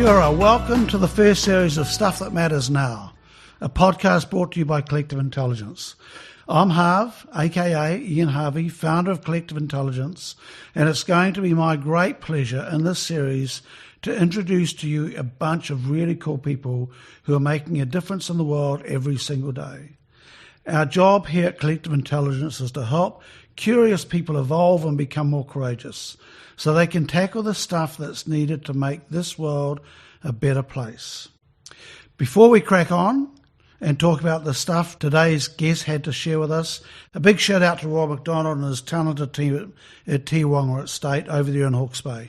Kia ora, welcome to the first series of Stuff That Matters Now, a podcast brought to you by Collective Intelligence. I'm Harv, aka Ian Harvey, founder of Collective Intelligence, and it's going to be my great pleasure in this series to introduce to you a bunch of really cool people who are making a difference in the world every single day. Our job here at Collective Intelligence is to help curious people evolve and become more courageous so they can tackle the stuff that's needed to make this world a better place. Before we crack on and talk about the stuff today's guest had to share with us, a big shout out to Rob McDonald and his talented team at Tiwanga Estate over there in Hawke's Bay.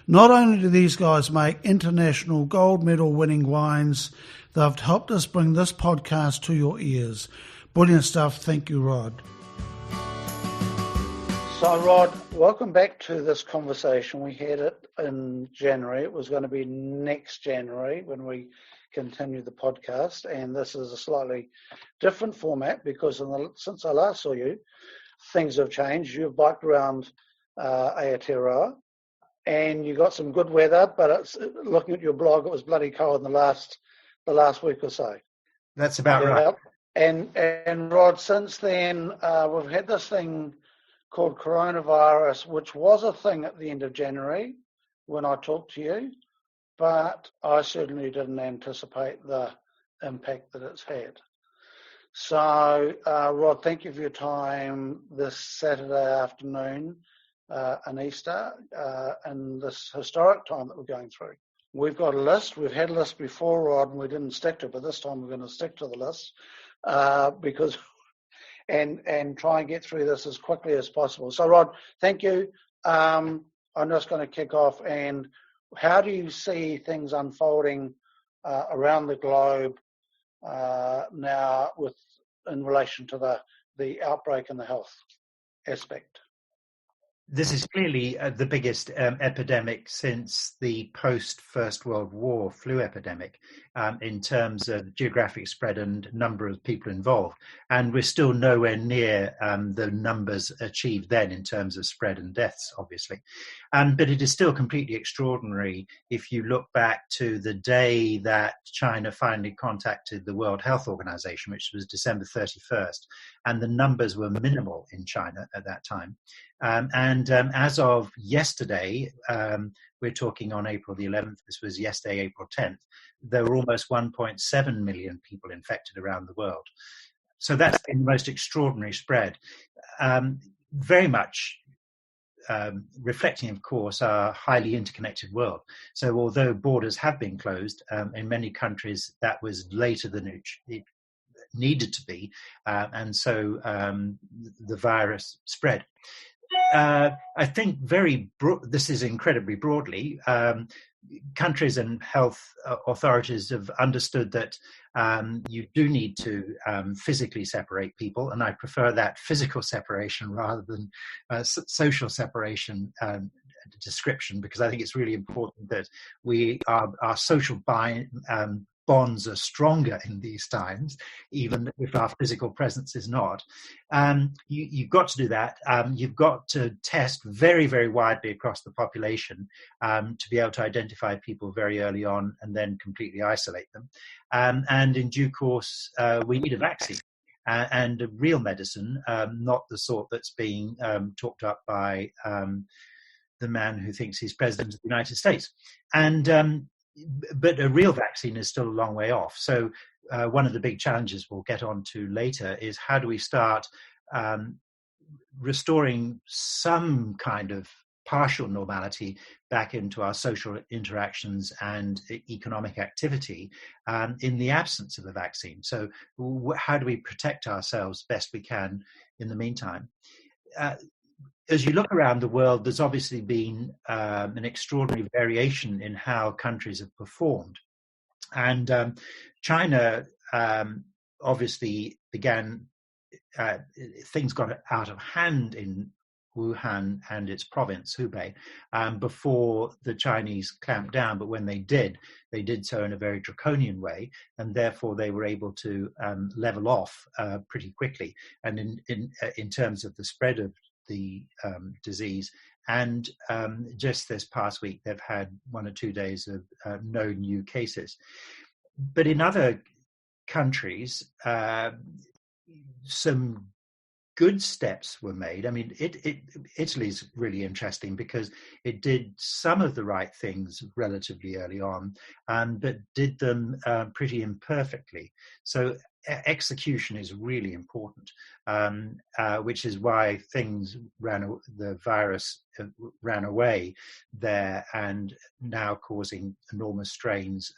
Not only do these guys make international gold medal winning wines, they've helped us bring this podcast to your ears. Brilliant stuff. Thank you, Rod. So, Rod, welcome back to this conversation. We had it in January. It was going to be next January when we continue the podcast, and this is a slightly different format because since I last saw you, things have changed. You've biked around Aotearoa, and you got some good weather, but it's, looking at your blog, it was bloody cold in the last week or so. That's about right. And Rod, since then, we've had this thing called coronavirus, which was a thing at the end of January when I talked to you, but I certainly didn't anticipate the impact that it's had. So, Rod, thank you for your time this Saturday afternoon in Easter and this historic time that we're going through. We've got a list. We've had a list before, Rod, and we didn't stick to it, but this time we're going to stick to the list because and try and get through this as quickly as possible. So, Rod, thank you. I'm just going to kick off. And how do you see things unfolding around the globe now in relation to the outbreak and the health aspect? This is clearly the biggest epidemic since the post-First World War flu epidemic in terms of geographic spread and number of people involved. And we're still nowhere near the numbers achieved then in terms of spread and deaths, obviously. But it is still completely extraordinary if you look back to the day that China finally contacted the World Health Organization, which was December 31st, and the numbers were minimal in China at that time. As of yesterday, we're talking on April the 11th, this was yesterday, April 10th, there were almost 1.7 million people infected around the world. So that's been the most extraordinary spread. Very much reflecting, of course, our highly interconnected world. So although borders have been closed, in many countries that was later than it needed to be, and so the virus spread. I think this is incredibly broadly. Countries and health authorities have understood that you do need to physically separate people, and I prefer that physical separation rather than social separation description, because I think it's really important that our social bonds are stronger in these times, even if our physical presence is not. You've got to do that. You've got to test very, very widely across the population to be able to identify people very early on and then completely isolate them. And in due course, we need a vaccine and a real medicine, not the sort that's being talked up by the man who thinks he's president of the United States. But a real vaccine is still a long way off. So one of the big challenges we'll get on to later is how do we start restoring some kind of partial normality back into our social interactions and economic activity in the absence of a vaccine. So how do we protect ourselves best we can in the meantime? As you look around the world, there's obviously been an extraordinary variation in how countries have performed. And China obviously began, things got out of hand in Wuhan and its province, Hubei, before the Chinese clamped down. But when they did so in a very draconian way, and therefore they were able to level off pretty quickly. And in terms of the spread of the disease. And just this past week, they've had 1 or 2 days of no new cases. But in other countries, some good steps were made. I mean, Italy's really interesting because it did some of the right things relatively early on, but did them pretty imperfectly. So execution is really important, which is why the virus ran away there and now causing enormous strains,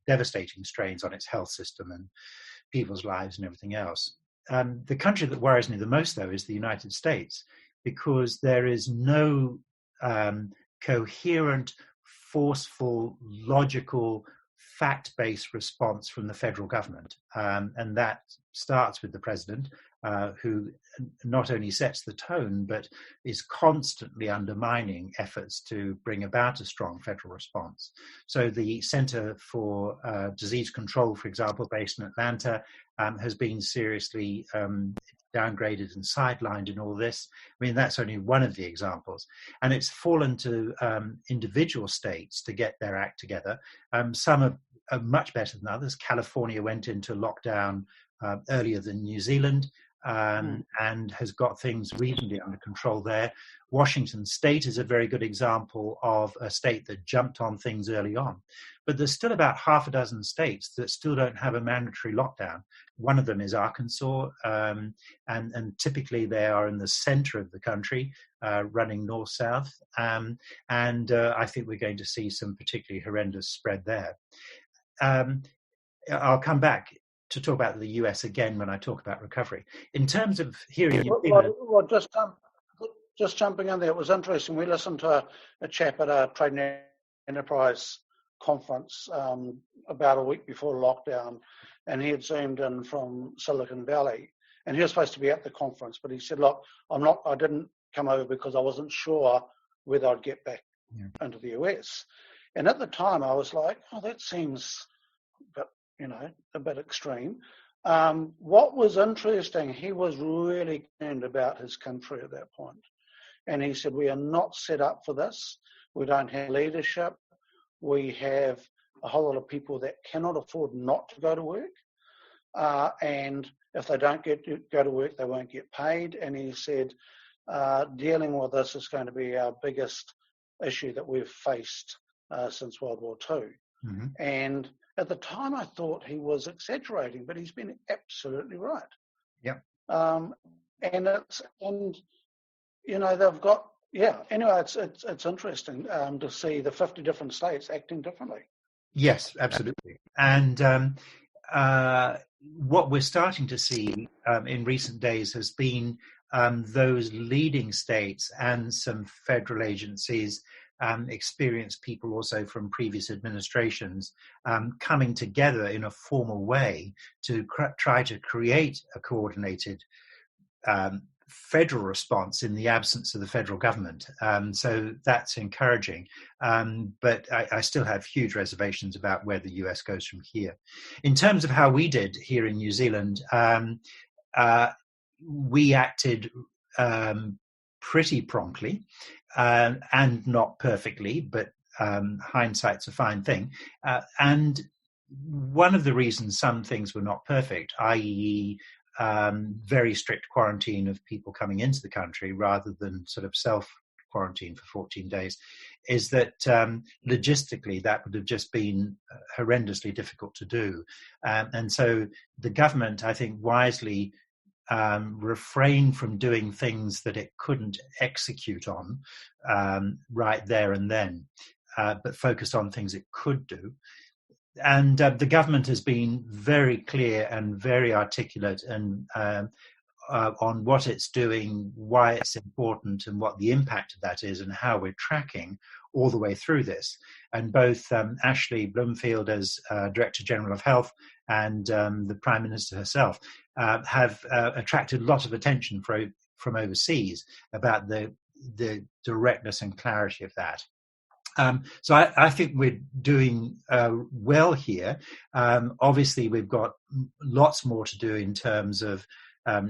devastating strains on its health system and people's lives and everything else. The country that worries me the most, though, is the United States, because there is no coherent, forceful, logical, fact-based response from the federal government. And that starts with the president, who not only sets the tone, but is constantly undermining efforts to bring about a strong federal response. So the Center for Disease Control, for example, based in Atlanta, has been seriously downgraded and sidelined in all this. I mean, that's only one of the examples. And it's fallen to individual states to get their act together. Some are much better than others. California went into lockdown earlier than New Zealand. And has got things reasonably under control there. Washington State is a very good example of a state that jumped on things early on. But there's still about half a dozen states that still don't have a mandatory lockdown. One of them is Arkansas, and typically they are in the center of the country, running north-south. And I think we're going to see some particularly horrendous spread there. I'll come back to talk about the US again when I talk about recovery. In terms of hearing... Just jumping in there, it was interesting. We listened to a chap at a trade and enterprise conference about a week before lockdown, and he had zoomed in from Silicon Valley, and he was supposed to be at the conference, but he said, look, I didn't come over because I wasn't sure whether I'd get back into the US. And at the time I was like, oh, that seems a bit extreme. What was interesting, he was really concerned about his country at that point. And he said, we are not set up for this. We don't have leadership. We have a whole lot of people that cannot afford not to go to work. And if they don't go to work, they won't get paid. And he said, dealing with this is going to be our biggest issue that we've faced since World War II. Mm-hmm. And at the time, I thought he was exaggerating, but he's been absolutely right. Yeah. They've got Anyway, it's interesting to see the 50 different states acting differently. Yes, absolutely. And what we're starting to see in recent days has been those leading states and some federal agencies, experienced people also from previous administrations, coming together in a formal way to try to create a coordinated federal response in the absence of the federal government. So that's encouraging. But I still have huge reservations about where the US goes from here. In terms of how we did here in New Zealand, we acted pretty promptly and not perfectly, but hindsight's a fine thing. And one of the reasons some things were not perfect, i.e., very strict quarantine of people coming into the country rather than sort of self-quarantine for 14 days, is that logistically that would have just been horrendously difficult to do. And so the government, I think, wisely refrained from doing things that it couldn't execute on right there and then, but focused on things it could do. And the government has been very clear and very articulate and on what it's doing, why it's important, and what the impact of that is, and how we're tracking all the way through this. And both Ashley Bloomfield, as Director General of Health, and the Prime Minister herself have attracted a lot of attention from overseas about the directness and clarity of that. So I think we're doing well here. Obviously, we've got lots more to do in terms of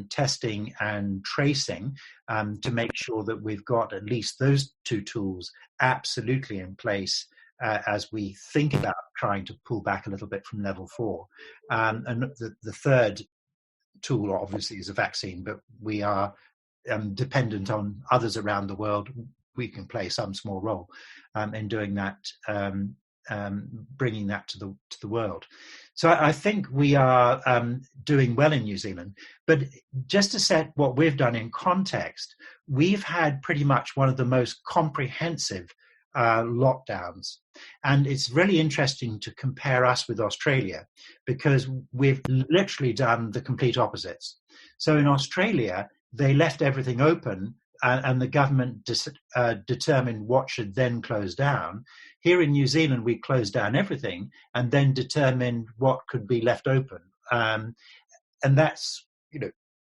testing and tracing to make sure that we've got at least those two tools absolutely in place as we think about trying to pull back a little bit from level 4. And the third tool, obviously, is a vaccine, but we are dependent on others around the world. We can play some small role in doing that, bringing that to the world. So I think we are doing well in New Zealand. But just to set what we've done in context, we've had pretty much one of the most comprehensive lockdowns. And it's really interesting to compare us with Australia, because we've literally done the complete opposites. So in Australia, they left everything open and the government determined what should then close down. Here in New Zealand, we closed down everything and then determined what could be left open. And that's,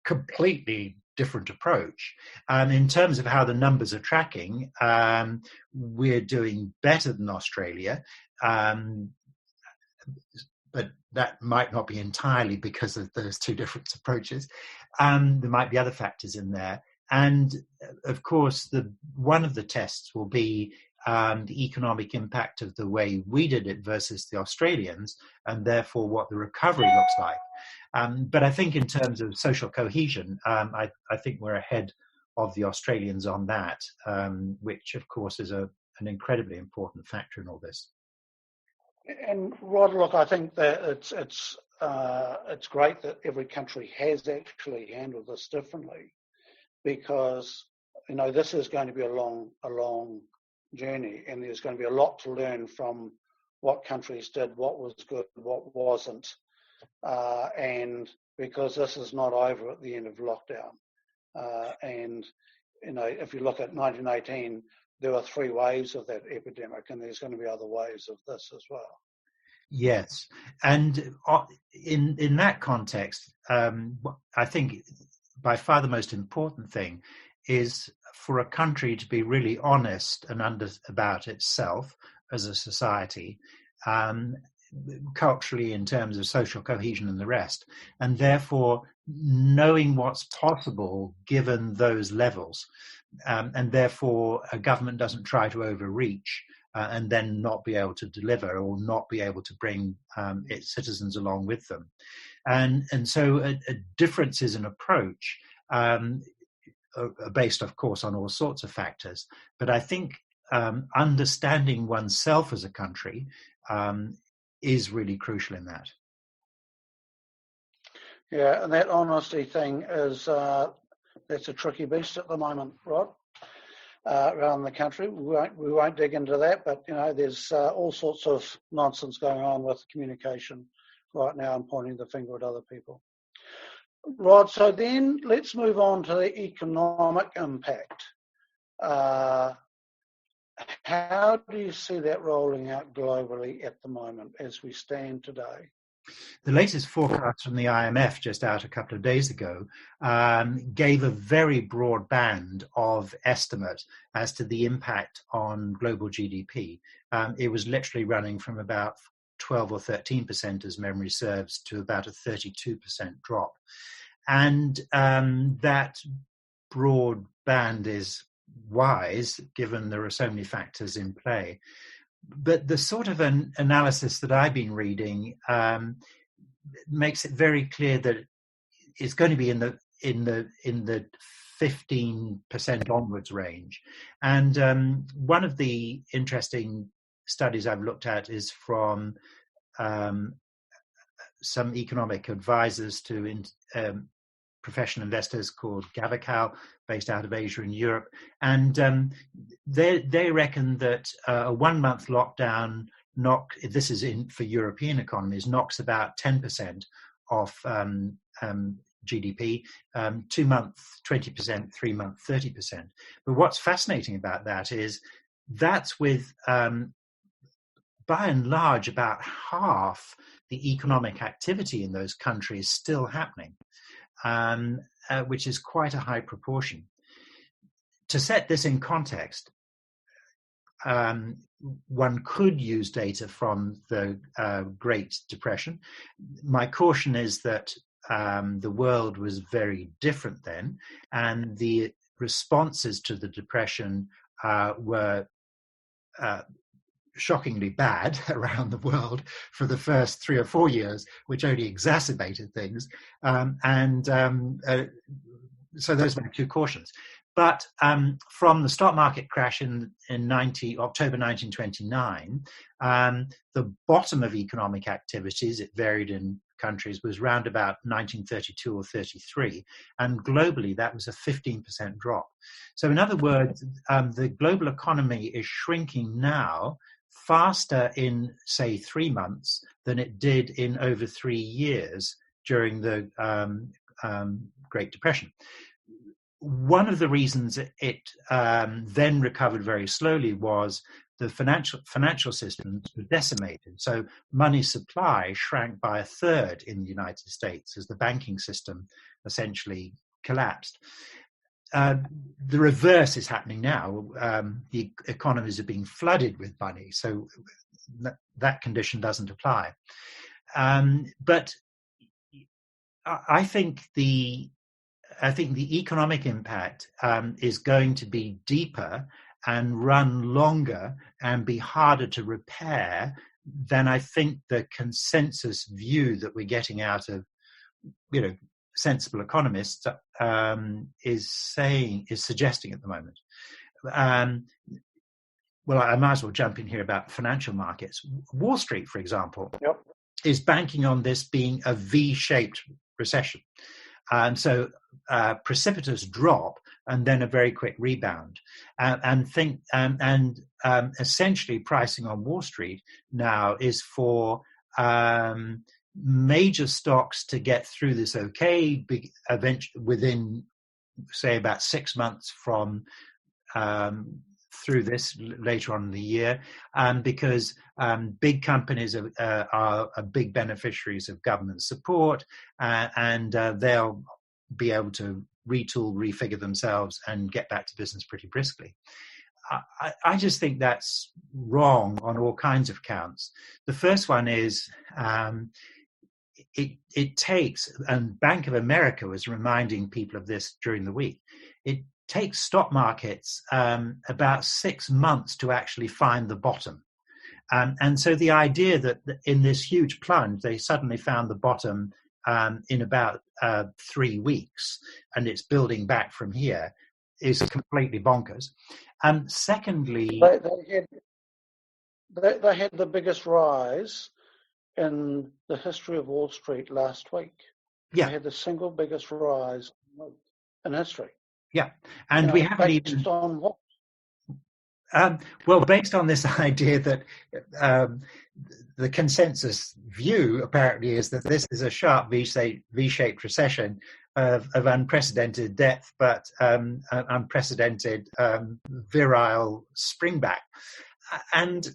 completely different approach. In terms of how the numbers are tracking, we're doing better than Australia. But that might not be entirely because of those two different approaches. There might be other factors in there. And of course, one of the tests will be the economic impact of the way we did it versus the Australians, and therefore what the recovery looks like. But I think in terms of social cohesion, I think we're ahead of the Australians on that, which of course is an incredibly important factor in all this. And Rod, look, I think that it's great that every country has actually handled this differently, because this is going to be a long journey, and there's going to be a lot to learn from what countries did, what was good, what wasn't, and because this is not over at the end of lockdown. And if you look at 1918, there were 3 waves of that epidemic, and there's going to be other waves of this as well. Yes, and in that context, I think by far the most important thing is for a country to be really honest and about itself as a society, culturally, in terms of social cohesion and the rest, and therefore knowing what's possible given those levels, and therefore a government doesn't try to overreach and then not be able to deliver or not be able to bring its citizens along with them. And so a differences in approach are based, of course, on all sorts of factors. But I think understanding oneself as a country is really crucial in that. Yeah, and that honesty thing is that's a tricky beast at the moment, Rod, around the country. We won't dig into that, but there's all sorts of nonsense going on with communication right now and pointing the finger at other people. Rod, so then let's move on to the economic impact. How do you see that rolling out globally at the moment as we stand today? The latest forecast from the IMF, just out a couple of days ago, gave a very broad band of estimate as to the impact on global GDP. It was literally running from about 12 or 13%, as memory serves, to about a 32% drop. And that broad band is wise, given there are so many factors in play. But the sort of an analysis that I've been reading makes it very clear that it's going to be in the 15% onwards range. And one of the interesting studies I've looked at is from some economic advisors to professional investors called Gavacal, based out of Asia and Europe. And they reckon that a 1 month lockdown this is for European economies, knocks about 10% off GDP, 2 month 20%, 3 month 30%. But what's fascinating about that is that's with by and large about half the economic activity in those countries still happening, which is quite a high proportion. To set this in context, one could use data from the Great Depression. My caution is that the world was very different then, and the responses to the Depression were shockingly bad around the world for the first 3 or 4 years, which only exacerbated things. So those were my two cautions. But from the stock market crash in October 1929, the bottom of economic activities, it varied in countries, was round about 1932 or 33. And globally, that was a 15% drop. So in other words, the global economy is shrinking now faster in, say, 3 months than it did in over 3 years during the Great Depression. One of the reasons it then recovered very slowly was the financial systems were decimated. So money supply shrank by a third in the United States as the banking system essentially collapsed. The reverse is happening now. The economies are being flooded with money, so that condition doesn't apply. But I think the economic impact is going to be deeper and run longer and be harder to repair than I think the consensus view that we're getting out of, sensible economists is suggesting at the moment. Well, I might as well jump in here about financial markets. Wall Street, for example, is banking on this being a V-shaped recession. So precipitous drop and then a very quick rebound, essentially pricing on Wall Street now is for major stocks to get through this within, say, about 6 months from through this later on in the year, because big companies are big beneficiaries of government support, and they'll be able to retool, refigure themselves and get back to business pretty briskly. I just think that's wrong on all kinds of counts. The first one is it takes, and Bank of America was reminding people of this during the week, it takes stock markets about 6 months to actually find the bottom. And so the idea that in this huge plunge, they suddenly found the bottom in about 3 weeks, and it's building back from here, is completely bonkers. Secondly, they had the biggest rise in the history of Wall Street last week. Yeah. They had the single biggest rise in history. Yeah, and we haven't even on what? Well, based on this idea that the consensus view apparently is that this is a sharp V-shaped recession of unprecedented depth, but unprecedented virile springback. And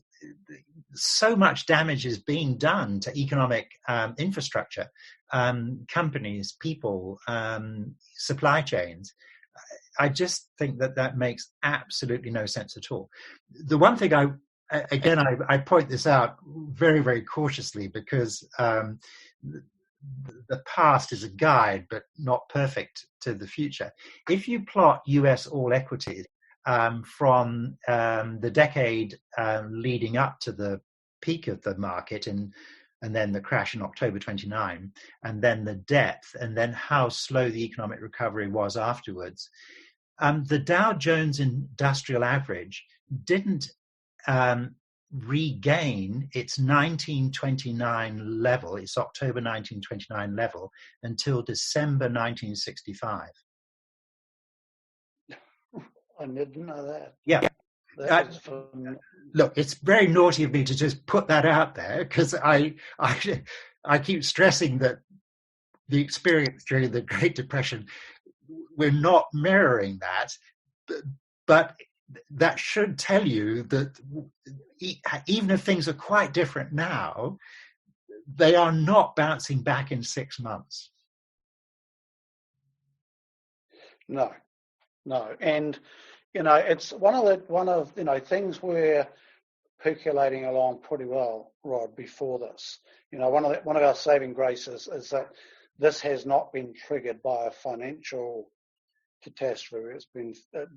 so much damage is being done to economic infrastructure, companies, people, supply chains. I just think that makes absolutely no sense at all. The one thing I point this out very, very cautiously, because the past is a guide, but not perfect to the future. If you plot US all equities from the decade leading up to the peak of the market and then the crash in October 29, and then the depth, and then how slow the economic recovery was afterwards, the Dow Jones Industrial Average didn't regain its 1929 level, its October 1929 level, until December 1965. I didn't know that. Yeah. Look, it's very naughty of me to just put that out there, because I keep stressing that the experience during the Great Depression, we're not mirroring that, but that should tell you that even if things are quite different now, they are not bouncing back in 6 months. No, and it's one of things we're percolating along pretty well, Rod. Before this, one of our saving graces is that this has not been triggered by a financial catastrophe. It's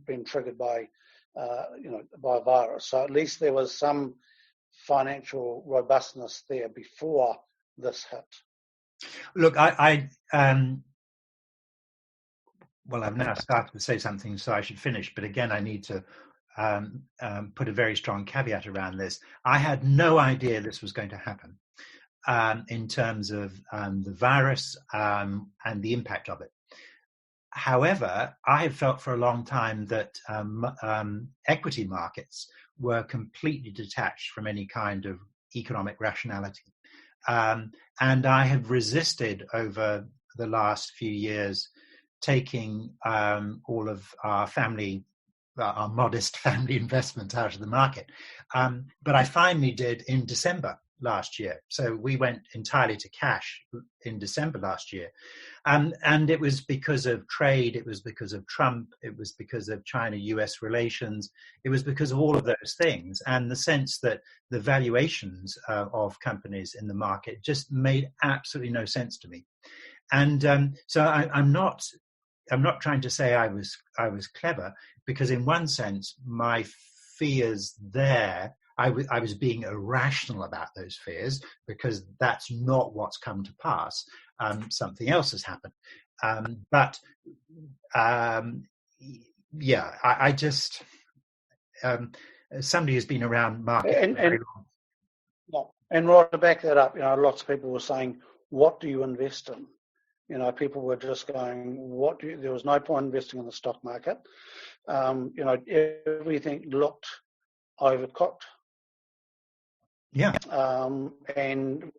been triggered by, by a virus. So at least there was some financial robustness there before this hit. Look, well, I've now started to say something, so I should finish. But again, I need to put a very strong caveat around this. I had no idea this was going to happen in terms of the virus and the impact of it. However, I have felt for a long time that equity markets were completely detached from any kind of economic rationality. And I have resisted over the last few years taking all of our modest family investments out of the market. But I finally did in December last year. So we went entirely to cash in December last year. And it was because of trade, it was because of Trump, it was because of China-US relations, it was because of all of those things, and the sense that the valuations of companies in the market just made absolutely no sense to me. And so I'm not trying to say I was clever, because in one sense my fears there, I was being irrational about those fears, because that's not what's come to pass. Something else has happened. I just somebody who's been around market for very long. And Rod, to back that up, lots of people were saying, "What do you invest in?" People were just going, there was no point investing in the stock market. Everything looked overcooked. Yeah. And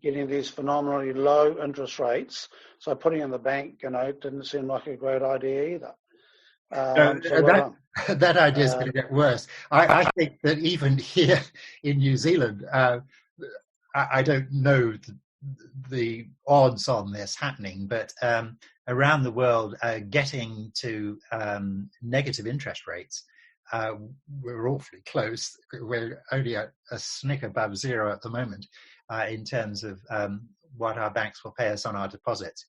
getting these phenomenally low interest rates. So putting in the bank, didn't seem like a great idea either. That idea is going to get worse. I think that even here in New Zealand, I don't know the odds on this happening, but around the world, getting to negative interest rates, we're awfully close. We're only a snick above zero at the moment in terms of what our banks will pay us on our deposits.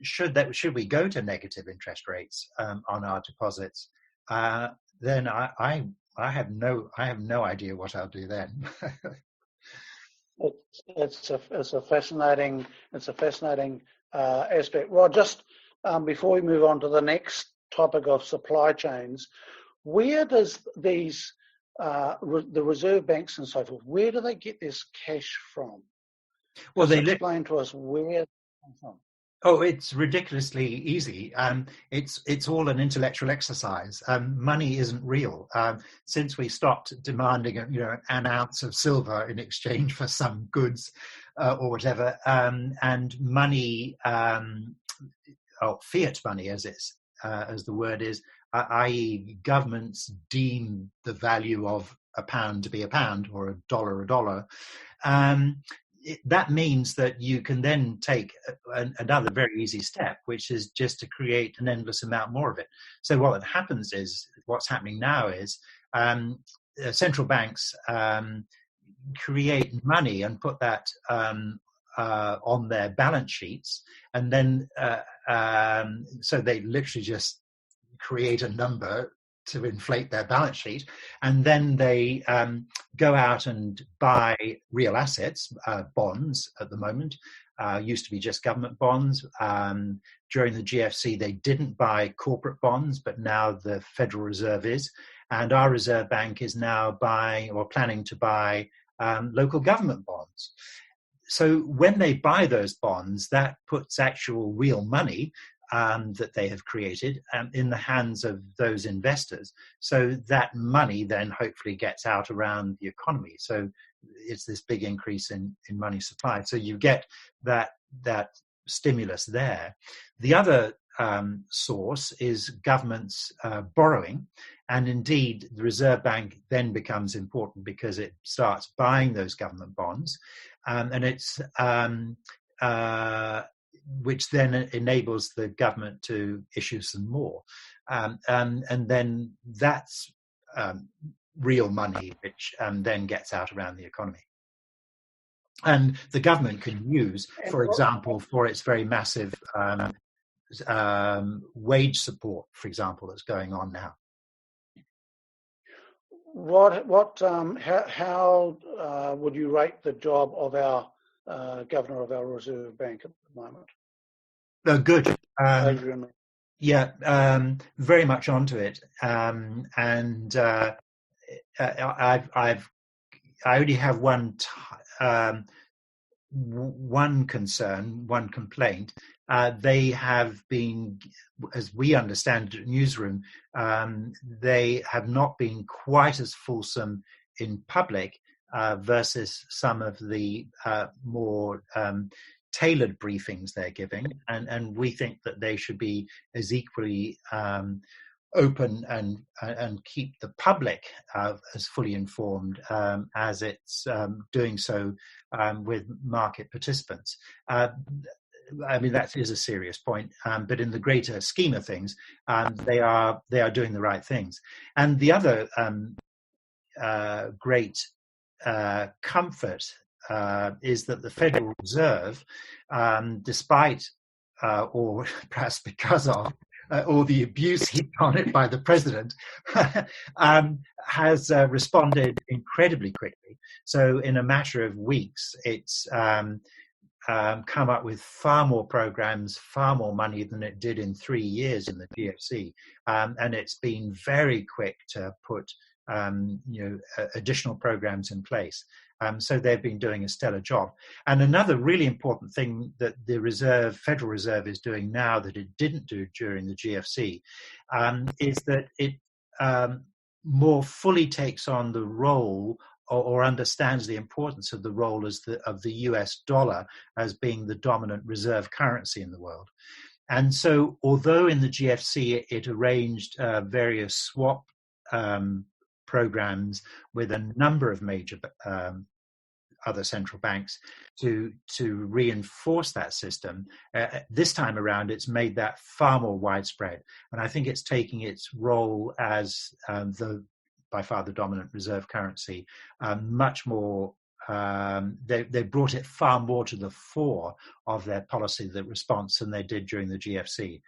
Should we go to negative interest rates on our deposits, then I have no idea what I'll do then. It's a fascinating aspect. Well, just before we move on to the next topic of supply chains, where does these the reserve banks and so forth, where do they get this cash from? Well, just explain to us where it comes from. Oh, it's ridiculously easy. It's all an intellectual exercise. Money isn't real. Since we stopped demanding, an ounce of silver in exchange for some goods or whatever, and money, fiat money, as the word is, i.e., governments deem the value of a pound to be a pound or a dollar. That means that you can then take another very easy step, which is just to create an endless amount more of it. So what happens is, what's happening now is central banks create money and put that on their balance sheets, and then so they literally just create a number to inflate their balance sheet, and then they go out and buy real assets, bonds at the moment. Used to be just government bonds. During the GFC, they didn't buy corporate bonds, but now the Federal Reserve is, and our Reserve Bank is now buying or planning to buy local government bonds. So when they buy those bonds, that puts actual real money that they have created in the hands of those investors. So that money then hopefully gets out around the economy. So it's this big increase in money supply. So you get that stimulus there. The other source is governments borrowing. And indeed, the Reserve Bank then becomes important because it starts buying those government bonds. And it's which then enables the government to issue some more. And then that's real money, which then gets out around the economy. and the government can use, for example, for its very massive wage support, for example, that's going on now. How would you rate the job of our governor of our Reserve Bank at the moment? Good. Adrian. Yeah, very much onto it. I only have one concern, one complaint. They have been, as we understand it, Newsroom, they have not been quite as fulsome in public versus some of the more tailored briefings they're giving, and we think that they should be as equally open and keep the public as fully informed as it's doing so with market participants. I mean, that is a serious point, but in the greater scheme of things, they are doing the right things. And the other great comfort is that the Federal Reserve, despite or perhaps because of all the abuse heaped on it by the president, has responded incredibly quickly. So in a matter of weeks, it's come up with far more programs, far more money than it did in 3 years in the GFC. And it's been very quick to put additional programs in place. So they've been doing a stellar job. And another really important thing that the Federal Reserve is doing now that it didn't do during the GFC is that it more fully takes on the role or understands the importance of the role of the US dollar as being the dominant reserve currency in the world. And so although in the GFC it arranged various swap programs with a number of major other central banks to reinforce that system, this time around it's made that far more widespread. And I think it's taking its role as by far the dominant reserve currency much more. They brought it far more to the fore of their policy, the response, than they did during the GFC,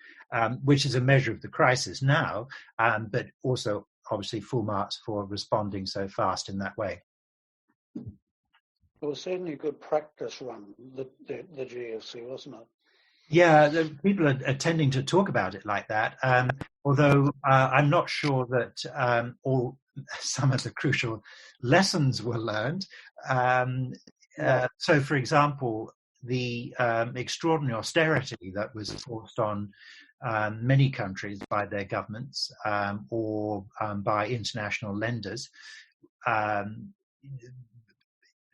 which is a measure of the crisis now, but also obviously full marks for responding so fast in that way. It was certainly a good practice run, the GFC, wasn't it? Yeah, people are tending to talk about it like that, although I'm not sure that some of the crucial lessons were learned. So, for example, the extraordinary austerity that was forced on many countries by their governments or by international lenders,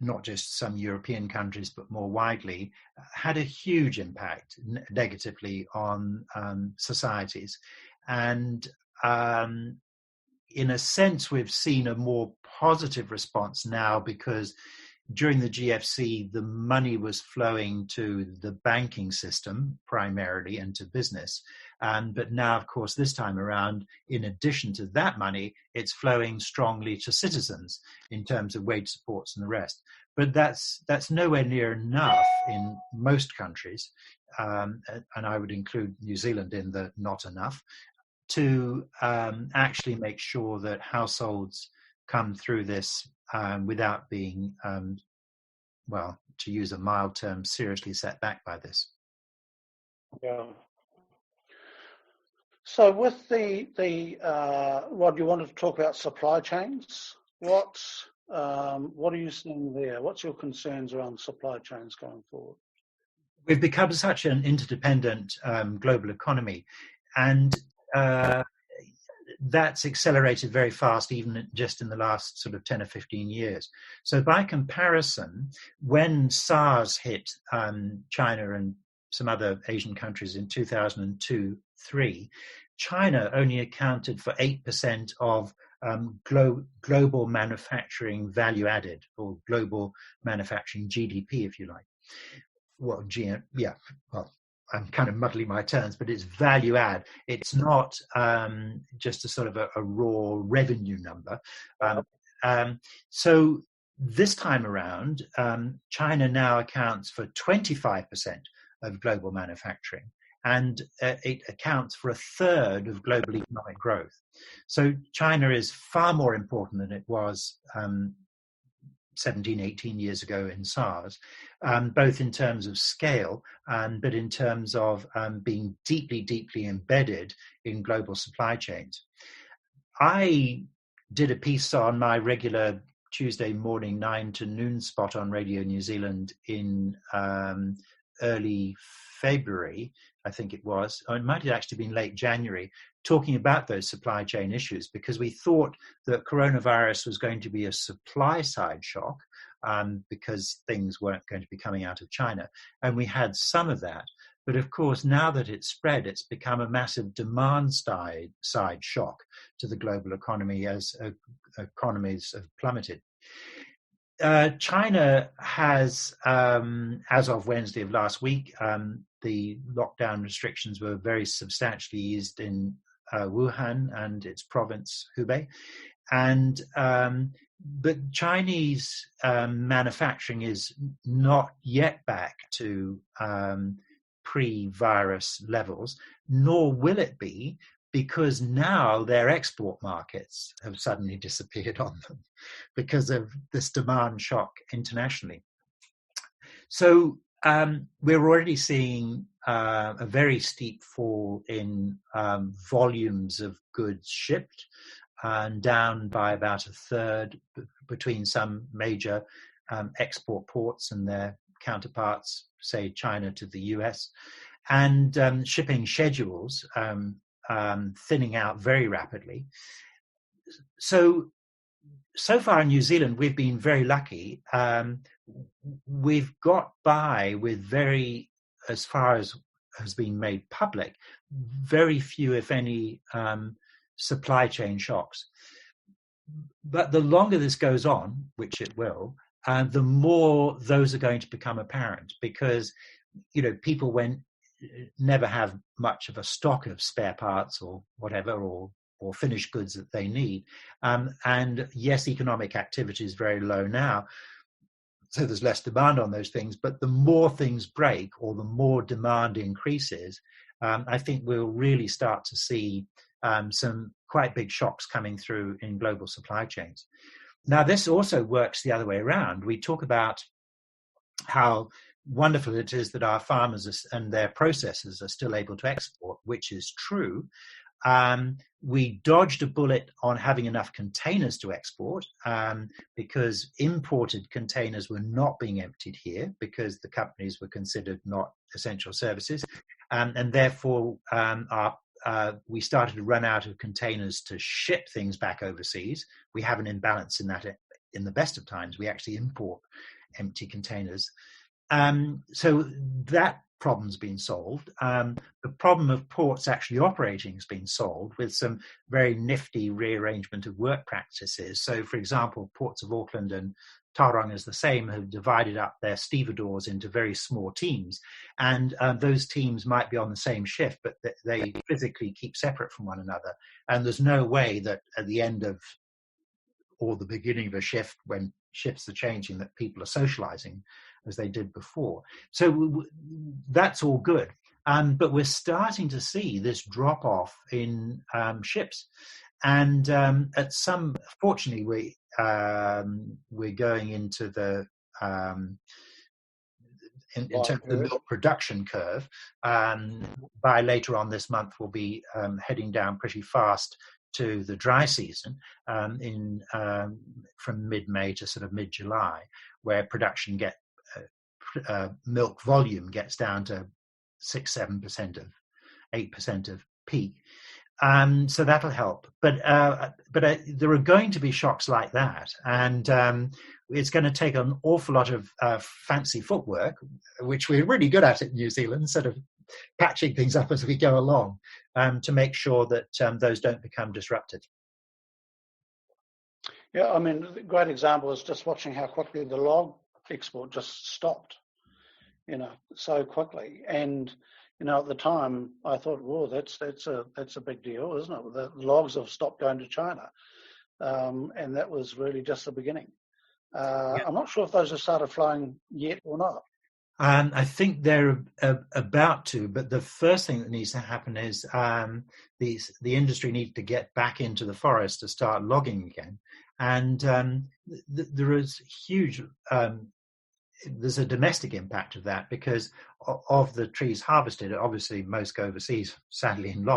not just some European countries, but more widely, had a huge impact negatively on societies. And in a sense, we've seen a more positive response now because during the GFC, the money was flowing to the banking system primarily and to business. But now, of course, this time around, in addition to that money, it's flowing strongly to citizens in terms of wage supports and the rest. But that's nowhere near enough in most countries, and I would include New Zealand in the not enough, to actually make sure that households come through this without being, well, to use a mild term, seriously set back by this. Yeah. So with the Rod, you wanted to talk about supply chains. What are you seeing there? What's your concerns around supply chains going forward? We've become such an interdependent global economy, and that's accelerated very fast, even just in the last sort of 10 or 15 years. So by comparison, when SARS hit China and some other Asian countries in 2002-03, China only accounted for 8% of global manufacturing value added, or global manufacturing GDP, if you like. Well, I'm kind of muddling my terms, but it's value add. It's not just a sort of a raw revenue number. So This time around, China now accounts for 25% of global manufacturing, and it accounts for a third of global economic growth. So China is far more important than it was 17, 18 years ago in SARS, both in terms of scale, but in terms of being deeply, deeply embedded in global supply chains. I did a piece on my regular Tuesday morning 9 to noon spot on Radio New Zealand in early February, I think it was, or it might have actually been late January, talking about those supply chain issues, because we thought that coronavirus was going to be a supply side shock because things weren't going to be coming out of China. And we had some of that. But of course, now that it's spread, it's become a massive demand side shock to the global economy as economies have plummeted. China has, as of Wednesday of last week, the lockdown restrictions were very substantially eased in Wuhan and its province, Hubei. And but Chinese manufacturing is not yet back to pre-virus levels, nor will it be, because now their export markets have suddenly disappeared on them because of this demand shock internationally. So we're already seeing a very steep fall in volumes of goods shipped, and down by about a third between some major export ports and their counterparts, say China to the US, and shipping schedules thinning out very rapidly. So far in New Zealand, we've been very lucky. We've got by with very, as far as has been made public, very few, if any, supply chain shocks. But the longer this goes on, which it will, the more those are going to become apparent, because, you know, people never have much of a stock of spare parts or whatever, or finished goods that they need. And yes, economic activity is very low now, so there's less demand on those things. But the more things break, or the more demand increases, I think we'll really start to see some quite big shocks coming through in global supply chains. Now, this also works the other way around. We talk about how wonderful it is that our farmers and their processors are still able to export, which is true. We dodged a bullet on having enough containers to export, because imported containers were not being emptied here because the companies were considered not essential services. And therefore, we started to run out of containers to ship things back overseas. We have an imbalance in that. In the best of times, we actually import empty containers. So that problem's been solved. The problem of ports actually operating has been solved with some very nifty rearrangement of work practices. So, for example, ports of Auckland and Tauranga is the same, have divided up their stevedores into very small teams. And those teams might be on the same shift, but they physically keep separate from one another. And there's no way that at the end of, or the beginning of a shift, when shifts are changing, that people are socializing as they did before. So that's all good. But we're starting to see this drop off in ships. And fortunately, we're going into the, in terms of the milk production curve, by later on this month, we'll be heading down pretty fast to the dry season from mid-May to sort of mid-July, where production milk volume gets down to 6-7% of 8% of peak. So that'll help. But there are going to be shocks like that, and it's going to take an awful lot of fancy footwork, which we're really good at in New Zealand, sort of patching things up as we go along, to make sure that those don't become disrupted. Yeah, I mean, a great example is just watching how quickly the log export just stopped, so quickly. And, at the time I thought, whoa, that's a big deal, isn't it? The logs have stopped going to China. And that was really just the beginning. I'm not sure if those have started flying yet or not. I think they're about to, but the first thing that needs to happen is the industry needs to get back into the forest to start logging again. And there is huge, there's a domestic impact of that because of the trees harvested. Obviously, most go overseas, sadly, in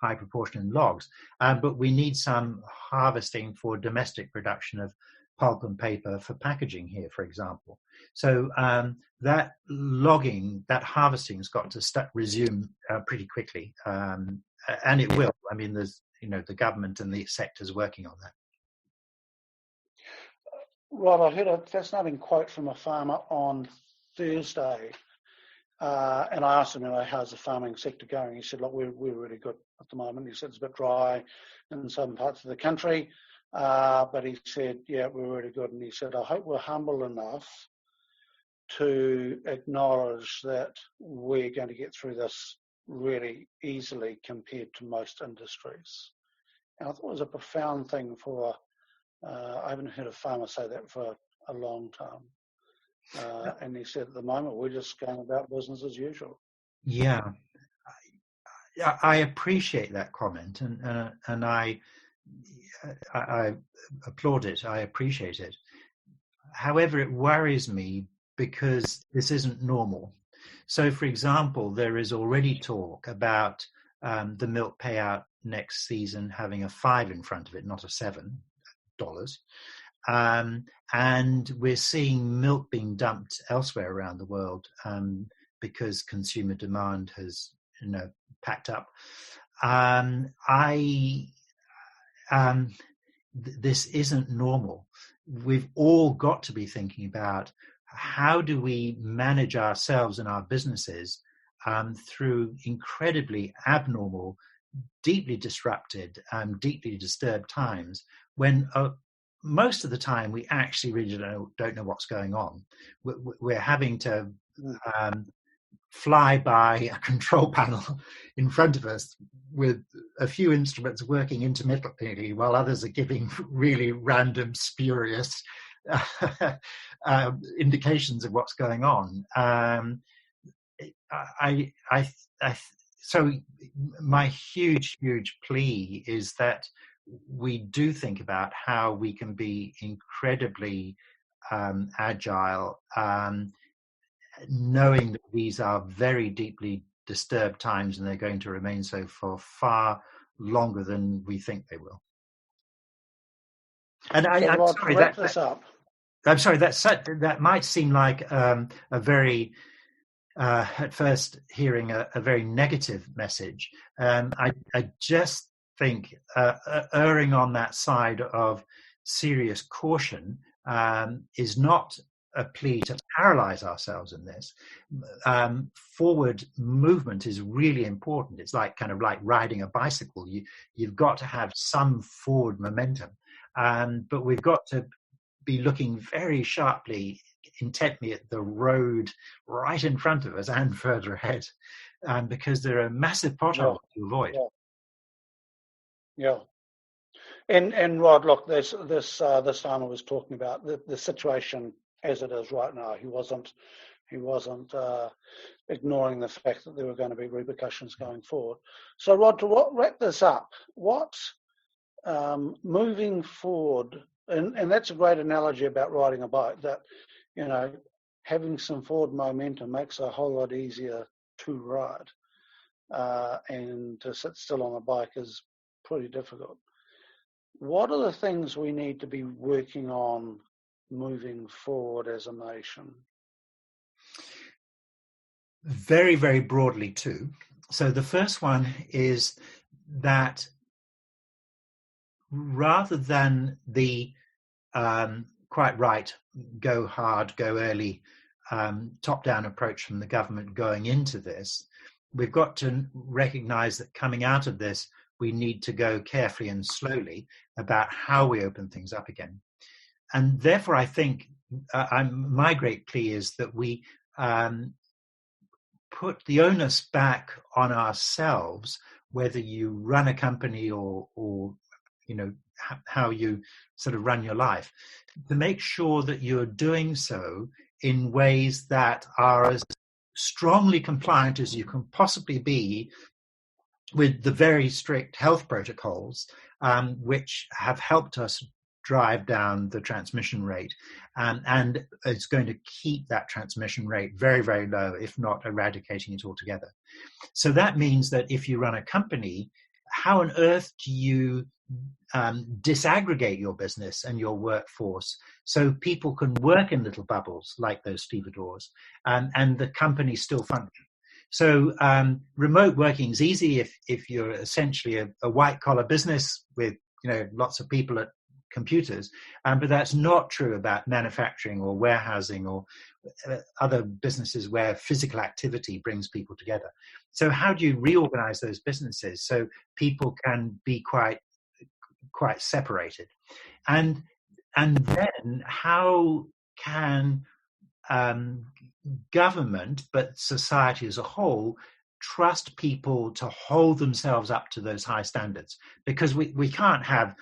high proportion in logs. But we need some harvesting for domestic production of pulp and paper for packaging here, for example. So that logging, that harvesting has got to resume pretty quickly, and it will. I mean, there's the government and the sector's working on that. Rod, I heard a fascinating quote from a farmer on Thursday, and I asked him, how's the farming sector going? He said, look, we're really good at the moment. He said it's a bit dry in some parts of the country, but he said, yeah, we're really good. And he said, I hope we're humble enough to acknowledge that we're going to get through this really easily compared to most industries. And I thought it was a profound thing for I haven't heard a farmer say that for a long time. And he said, at the moment, we're just going about business as usual. Yeah, I appreciate that comment, and I applaud it. I appreciate it. However, it worries me because this isn't normal. So, for example, there is already talk about the milk payout next season having a 5 in front of it, not a $7. And we're seeing milk being dumped elsewhere around the world because consumer demand has, packed up. This isn't normal. We've all got to be thinking about how do we manage ourselves and our businesses through incredibly abnormal, deeply disrupted, deeply disturbed times when most of the time we actually really don't know what's going on. We're having to fly by a control panel in front of us with a few instruments working intermittently while others are giving really random, spurious indications of what's going on. So my huge plea is that we do think about how we can be incredibly agile, knowing that these are very deeply disturbed times and they're going to remain so for far longer than we think they will. And I'm sorry that might seem like a very at first hearing a very negative message. I just think erring on that side of serious caution is not a plea to paralyze ourselves in this. Forward movement is really important. It's like riding a bicycle. You've got to have some forward momentum, but we've got to be looking very sharply, intently at the road right in front of us and further ahead, because there are massive potholes to avoid. Yeah. And Rod, look, this farmer was talking about the situation as it is right now. He wasn't ignoring the fact that there were going to be repercussions going forward. So, Rod, to wrap this up, what moving forward, and that's a great analogy about riding a bike, that having some forward momentum makes it a whole lot easier to ride, and to sit still on a bike is pretty difficult. What are the things we need to be working on moving forward as a nation? Very, very broadly too. So the first one is that rather than the quite right, go hard, go early, top-down approach from the government going into this, we've got to recognize that coming out of this, we need to go carefully and slowly about how we open things up again. And therefore, I think my great plea is that we put the onus back on ourselves, whether you run a company or how you sort of run your life, to make sure that you're doing so in ways that are as strongly compliant as you can possibly be with the very strict health protocols, which have helped us drive down the transmission rate, and it's going to keep that transmission rate very, very low, if not eradicating it altogether. So that means that if you run a company, how on earth do you disaggregate your business and your workforce so people can work in little bubbles like those stevedores, and the company still function? So remote working is easy if you're essentially a white collar business with lots of people at computers, but that's not true about manufacturing or warehousing or other businesses where physical activity brings people together. So how do you reorganize those businesses so people can be quite separated? And then how can government, but society as a whole, trust people to hold themselves up to those high standards? Because we can't have,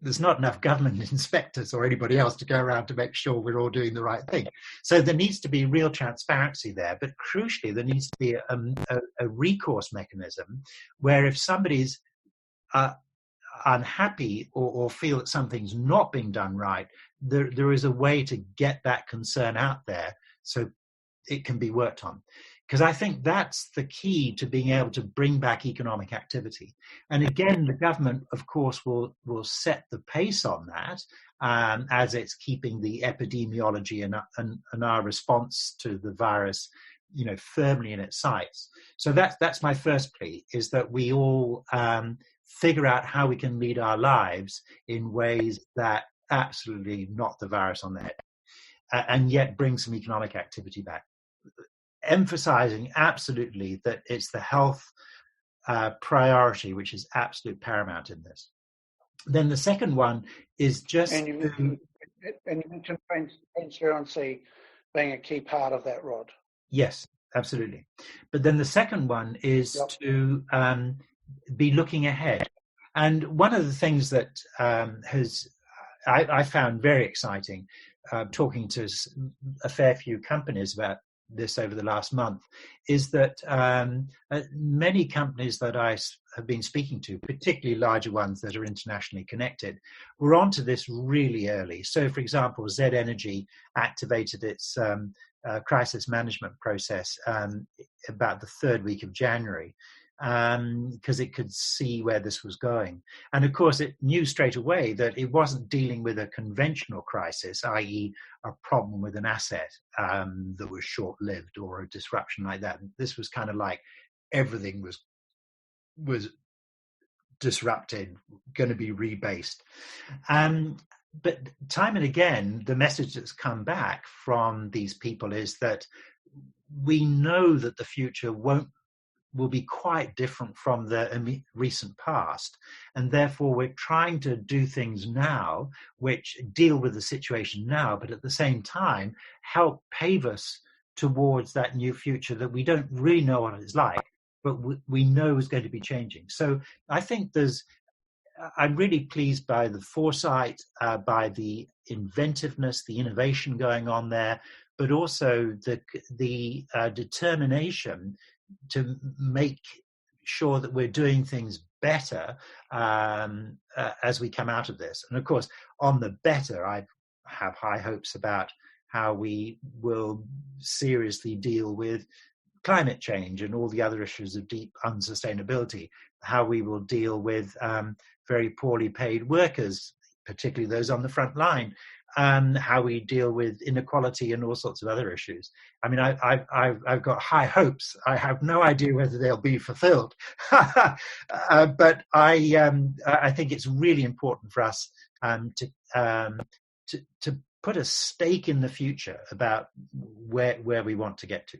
there's not enough government inspectors or anybody else to go around to make sure we're all doing the right thing. So there needs to be real transparency there, but crucially there needs to be a recourse mechanism where if somebody's unhappy or feel that something's not being done right, there is a way to get that concern out there so it can be worked on. Because I think that's the key to being able to bring back economic activity. And again, the government, of course, will set the pace on that as it's keeping the epidemiology and our response to the virus, firmly in its sights. So that's my first plea, is that we all figure out how we can lead our lives in ways that absolutely knock the virus on the head, and yet bring some economic activity back. Emphasizing absolutely that it's the health priority, which is absolute paramount in this. Then the second one is just... And you mentioned transparency being a key part of that, Rod. Yes, absolutely. But then the second one is to be looking ahead. And one of the things that I found very exciting, talking to a fair few companies about this over the last month, is that many companies that I have been speaking to, particularly larger ones that are internationally connected, were onto this really early. So, for example, Z Energy activated its crisis management process about the third week of January, because it could see where this was going. And of course, it knew straight away that it wasn't dealing with a conventional crisis, i.e. a problem with an asset that was short-lived or a disruption like that. This was kind of like everything was disrupted, going to be rebased. But time and again, the message that's come back from these people is that we know that the future will be quite different from the recent past. And therefore, we're trying to do things now which deal with the situation now, but at the same time, help pave us towards that new future that we don't really know what it's like, but we know is going to be changing. So I think I'm really pleased by the foresight, by the inventiveness, the innovation going on there, but also the determination to make sure that we're doing things better as we come out of this. And of course, on the better, I have high hopes about how we will seriously deal with climate change and all the other issues of deep unsustainability, how we will deal with very poorly paid workers, particularly those on the front line, how we deal with inequality and all sorts of other issues. I mean, I've got high hopes. I have no idea whether they'll be fulfilled, but I think it's really important for us to put a stake in the future about where we want to get to.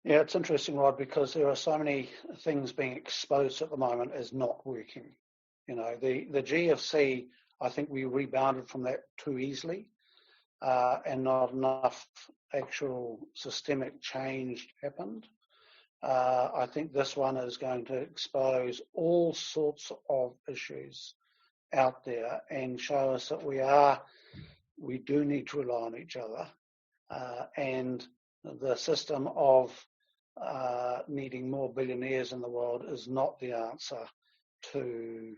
Yeah, it's interesting, Rod, because there are so many things being exposed at the moment as not working. The GFC, I think we rebounded from that too easily, and not enough actual systemic change happened. I think this one is going to expose all sorts of issues out there and show us that we do need to rely on each other, and the system of needing more billionaires in the world is not the answer to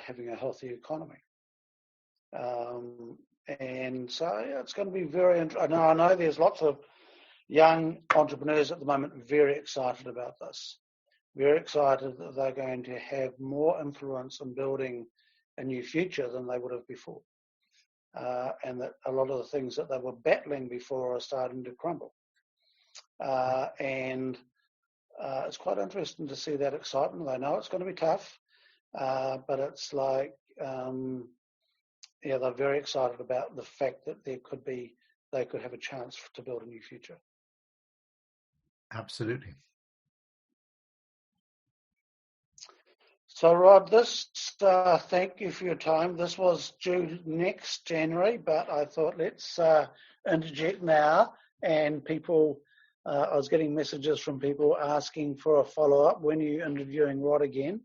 having a healthy economy. And so it's going to be very interesting. I know there's lots of young entrepreneurs at the moment very excited about this, very excited that they're going to have more influence in building a new future than they would have before, and that a lot of the things that they were battling before are starting to crumble. And it's quite interesting to see that excitement. I know it's going to be tough, but it's like, they're very excited about the fact that they could have a chance to build a new future. Absolutely. So, Rod, thank you for your time. This was due next January, but I thought let's interject now. And people, I was getting messages from people asking for a follow-up. When are you interviewing Rod again?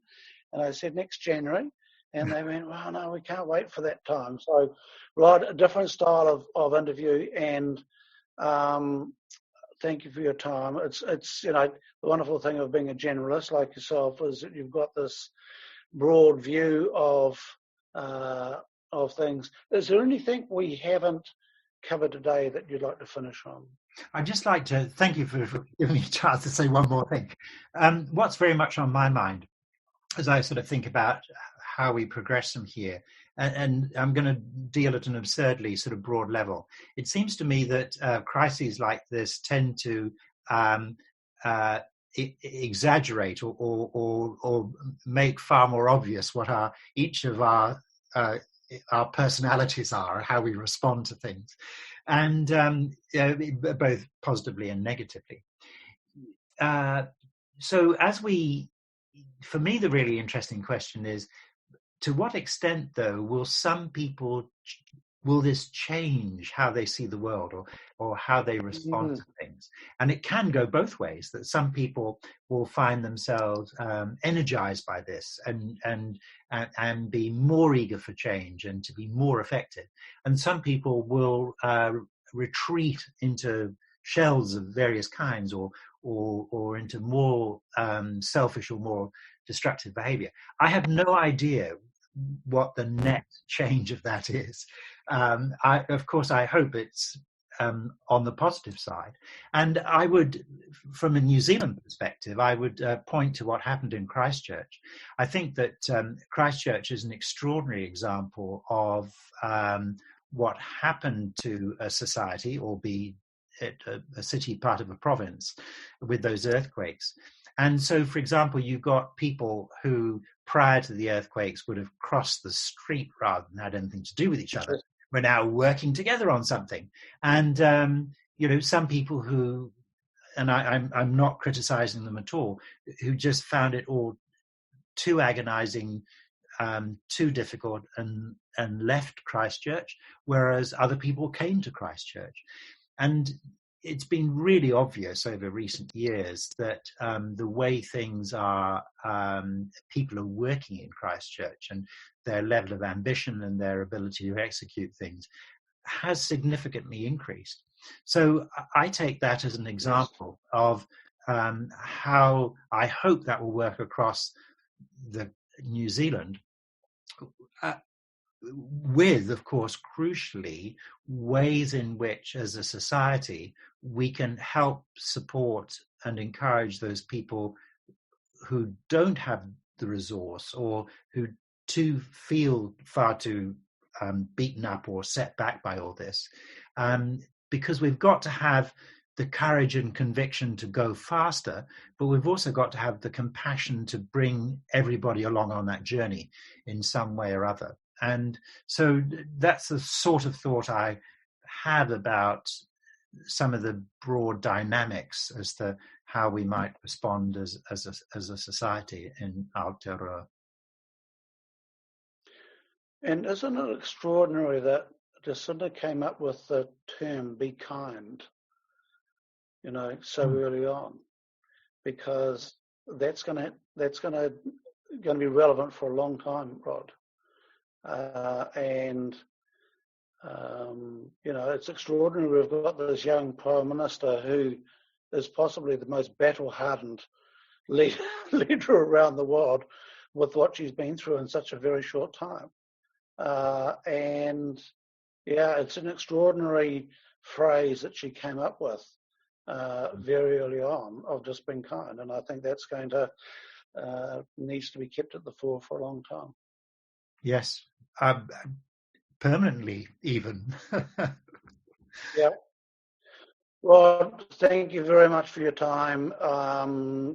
And I said next January. And they went, well, no, we can't wait for that time. So, Rod, a different style of interview, and thank you for your time. It's the wonderful thing of being a generalist like yourself is that you've got this broad view of things. Is there anything we haven't covered today that you'd like to finish on? I'd just like to thank you for giving me a chance to say one more thing. What's very much on my mind as I sort of think about how we progress from here, and I'm going to deal at an absurdly sort of broad level. It seems to me that crises like this tend to exaggerate or make far more obvious what each of our personalities are, how we respond to things, and both positively and negatively. So for me, the really interesting question is, to what extent, though, will this change how they see the world or how they respond to things? And it can go both ways, that some people will find themselves energized by this and be more eager for change and to be more effective. And some people will retreat into shells of various kinds or into more selfish or more destructive behavior. I have no idea what the net change of that is. Of course, I hope it's on the positive side. And I would, from a New Zealand perspective, I would point to what happened in Christchurch. I think that Christchurch is an extraordinary example of what happened to a society, or be it a city, part of a province, with those earthquakes. And so, for example, you've got people who, prior to the earthquakes, would have crossed the street rather than had anything to do with each other. We're now working together on something. And, some people who, and I'm not criticizing them at all, who just found it all too agonizing, too difficult, and left Christchurch, whereas other people came to Christchurch. And it's been really obvious over recent years that the way things are, people are working in Christchurch, and their level of ambition and their ability to execute things has significantly increased. So I take that as an example of how I hope that will work across the New Zealand, with, of course, crucially, ways in which, as a society, we can help support and encourage those people who don't have the resource, or who feel far too beaten up or set back by all this, because we've got to have the courage and conviction to go faster, but we've also got to have the compassion to bring everybody along on that journey in some way or other. And so that's the sort of thought I had about some of the broad dynamics as to how we might respond as a society in Aotearoa. And isn't it extraordinary that Jacinda came up with the term "be kind," so early on? because that's going to be relevant for a long time, Rod. It's extraordinary. We've got this young Prime Minister who is possibly the most battle-hardened leader around the world with what she's been through in such a very short time. It's an extraordinary phrase that she came up with very early on, of just being kind. And I think that's going to needs to be kept at the fore for a long time. Yes. Permanently, even. Yeah. Rod, thank you very much for your time.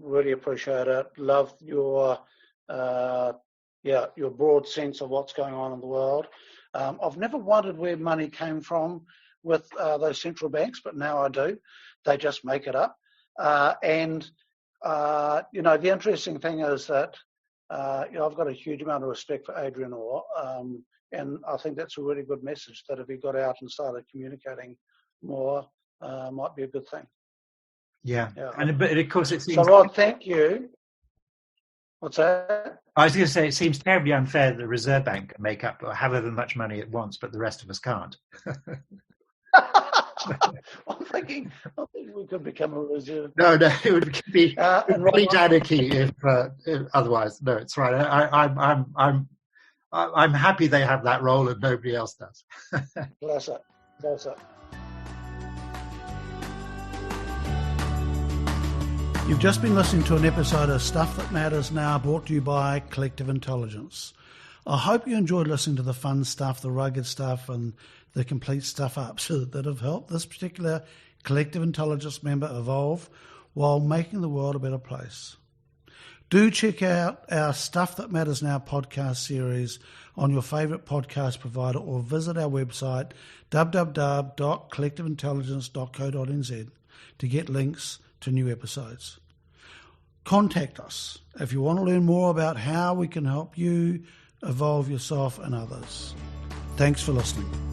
Really appreciate it. Love your broad sense of what's going on in the world. I've never wondered where money came from with those central banks, but now I do. They just make it up. The interesting thing is that I've got a huge amount of respect for Aotearoa, and I think that's a really good message, that if he got out and started communicating more, might be a good thing. Yeah. But of course it seems... So, Rod, thank you. What's that? I was going to say, it seems terribly unfair that the Reserve Bank can make up however much money it wants, but the rest of us can't. I'm thinking we could become a reserve. No, it would be complete anarchy if otherwise. No, it's right. I'm happy they have that role and nobody else does. Bless it. Bless it. You've just been listening to an episode of Stuff That Matters Now, brought to you by Collective Intelligence. I hope you enjoyed listening to the fun stuff, the rugged stuff, and the complete stuff-ups that have helped this particular Collective Intelligence member evolve while making the world a better place. Do check out our Stuff That Matters Now podcast series on your favourite podcast provider, or visit our website www.collectiveintelligence.co.nz to get links to new episodes. Contact us if you want to learn more about how we can help you evolve yourself and others. Thanks for listening.